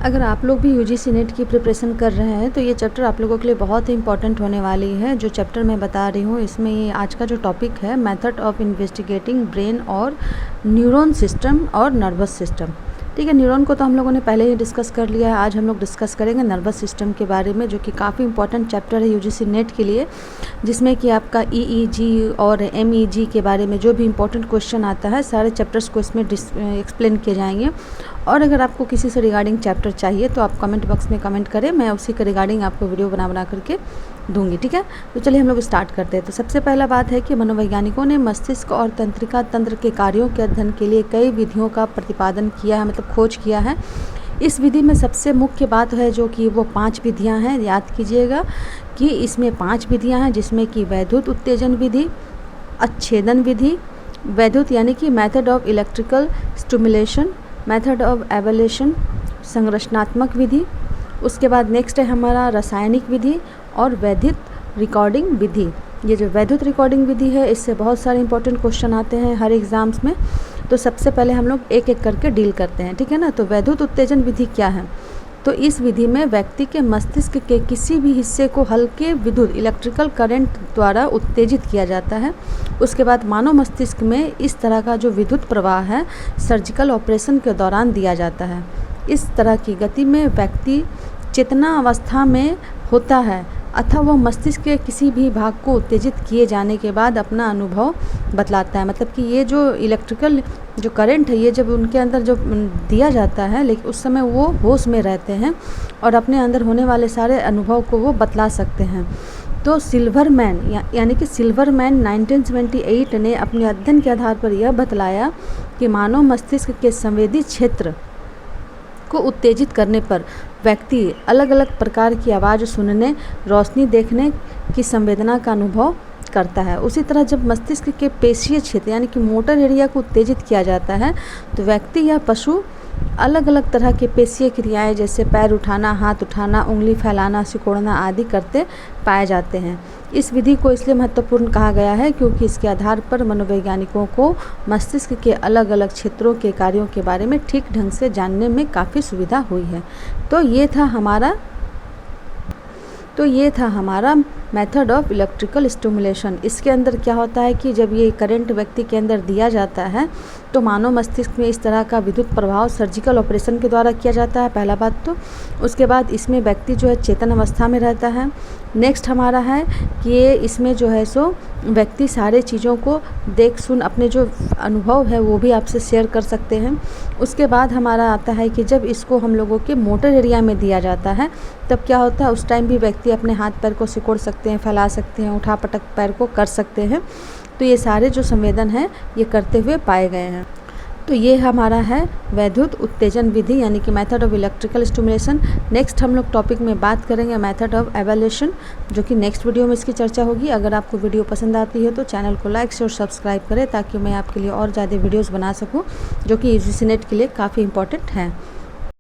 अगर आप लोग भी यूजीसी नेट की प्रिपरेशन कर रहे हैं तो ये चैप्टर आप लोगों के लिए बहुत ही इंपॉर्टेंट होने वाली है। जो चैप्टर मैं बता रही हूँ इसमें ये आज का जो टॉपिक है मेथड ऑफ इन्वेस्टिगेटिंग ब्रेन और न्यूरॉन सिस्टम और नर्वस सिस्टम। ठीक है, न्यूरॉन को तो हम लोगों ने पहले ही डिस्कस कर लिया है। आज हम लोग डिस्कस करेंगे नर्वस सिस्टम के बारे में, जो कि काफ़ी इंपॉर्टेंट चैप्टर है यूजीसी नेट के लिए, जिसमें कि आपका ईईजी और एमईजी के बारे में जो भी इंपॉर्टेंट क्वेश्चन आता है सारे चैप्टर्स को इसमें एक्सप्लेन किए जाएंगे। और अगर आपको किसी से रिगार्डिंग चैप्टर चाहिए तो आप कमेंट बॉक्स में कमेंट करें, मैं उसी के रिगार्डिंग आपको वीडियो बना करके दूंगी। ठीक है, तो चलिए हम लोग स्टार्ट करते हैं। तो सबसे पहला बात है कि मनोवैज्ञानिकों ने मस्तिष्क और तंत्रिका तंत्र के कार्यों के अध्ययन के लिए कई विधियों का प्रतिपादन किया है, मतलब खोज किया है। इस विधि में सबसे मुख्य बात है जो कि वो 5 विधियां हैं। याद कीजिएगा कि इसमें 5 विधियां हैं, जिसमें कि वैद्युत उत्तेजन विधि, अच्छेदन विधि, वैद्युत यानी कि method of electrical stimulation, method of evolution संरचनात्मक विधि, उसके बाद नेक्स्ट है हमारा रासायनिक विधि और वैद्युत रिकॉर्डिंग विधि। ये जो वैद्युत रिकॉर्डिंग विधि है इससे बहुत सारे इंपॉर्टेंट क्वेश्चन आते हैं हर एग्ज़ाम्स में। तो सबसे पहले हम लोग एक एक करके डील करते हैं, ठीक है ना। तो वैद्युत उत्तेजन विधि क्या है? तो इस विधि में व्यक्ति के मस्तिष्क के किसी भी हिस्से को हल्के विद्युत इलेक्ट्रिकल करंट द्वारा उत्तेजित किया जाता है। उसके बाद मानव मस्तिष्क में इस तरह का जो विद्युत प्रवाह है सर्जिकल ऑपरेशन के दौरान दिया जाता है। इस तरह की गति में व्यक्ति चेतना अवस्था में होता है अथवा वह मस्तिष्क के किसी भी भाग को उत्तेजित किए जाने के बाद अपना अनुभव बतलाता है। मतलब कि ये जो इलेक्ट्रिकल जो करंट है ये जब उनके अंदर जो दिया जाता है, लेकिन उस समय वो होश में रहते हैं और अपने अंदर होने वाले सारे अनुभव को वो बतला सकते हैं। तो सिल्वरमैन यानी कि सिल्वरमैन 1978 ने अपने अध्ययन के आधार पर यह बतलाया कि मानव मस्तिष्क के संवेदी क्षेत्र को उत्तेजित करने पर व्यक्ति अलग अलग प्रकार की आवाज़ सुनने, रोशनी देखने की संवेदना का अनुभव करता है। उसी तरह जब मस्तिष्क के पेशीय क्षेत्र यानी कि मोटर एरिया को उत्तेजित किया जाता है तो व्यक्ति या पशु अलग अलग तरह के पेशीय क्रियाएं जैसे पैर उठाना, हाथ उठाना, उंगली फैलाना, सिकोड़ना आदि करते पाए जाते हैं। इस विधि को इसलिए महत्वपूर्ण कहा गया है क्योंकि इसके आधार पर मनोवैज्ञानिकों को मस्तिष्क के अलग अलग क्षेत्रों के कार्यों के बारे में ठीक ढंग से जानने में काफ़ी सुविधा हुई है। तो ये था हमारा मेथड ऑफ इलेक्ट्रिकल स्टिमुलेशन। इसके अंदर क्या होता है कि जब ये करंट व्यक्ति के अंदर दिया जाता है तो मानव मस्तिष्क में इस तरह का विद्युत प्रभाव सर्जिकल ऑपरेशन के द्वारा किया जाता है, पहला बात तो। उसके बाद इसमें व्यक्ति जो है चेतन अवस्था में रहता है। नेक्स्ट हमारा है कि ये इसमें जो है सो व्यक्ति सारे चीज़ों को देख सुन अपने जो अनुभव है वो भी आपसे शेयर कर सकते हैं। उसके बाद हमारा आता है कि जब इसको हम लोगों के मोटर एरिया में दिया जाता है तब क्या होता है, उस टाइम भी व्यक्ति अपने हाथ पैर को सिकोड़ सकते हैं, फैला सकते हैं, उठा पटक पैर को कर सकते हैं। तो ये सारे जो संवेदन हैं ये करते हुए पाए गए हैं। तो ये हमारा है वैद्युत उत्तेजन विधि यानी कि method of electrical stimulation. Next हम लोग टॉपिक में बात करेंगे मेथड ऑफ एवोल्यूशन, जो कि नेक्स्ट वीडियो में इसकी चर्चा होगी। अगर आपको वीडियो पसंद आती है तो चैनल को लाइक शेयर सब्सक्राइब करें ताकि मैं आपके लिए और ज़्यादा वीडियोज़ बना सकूँ जो कि यूजीसी नेट के लिए काफ़ी इंपॉर्टेंट हैं।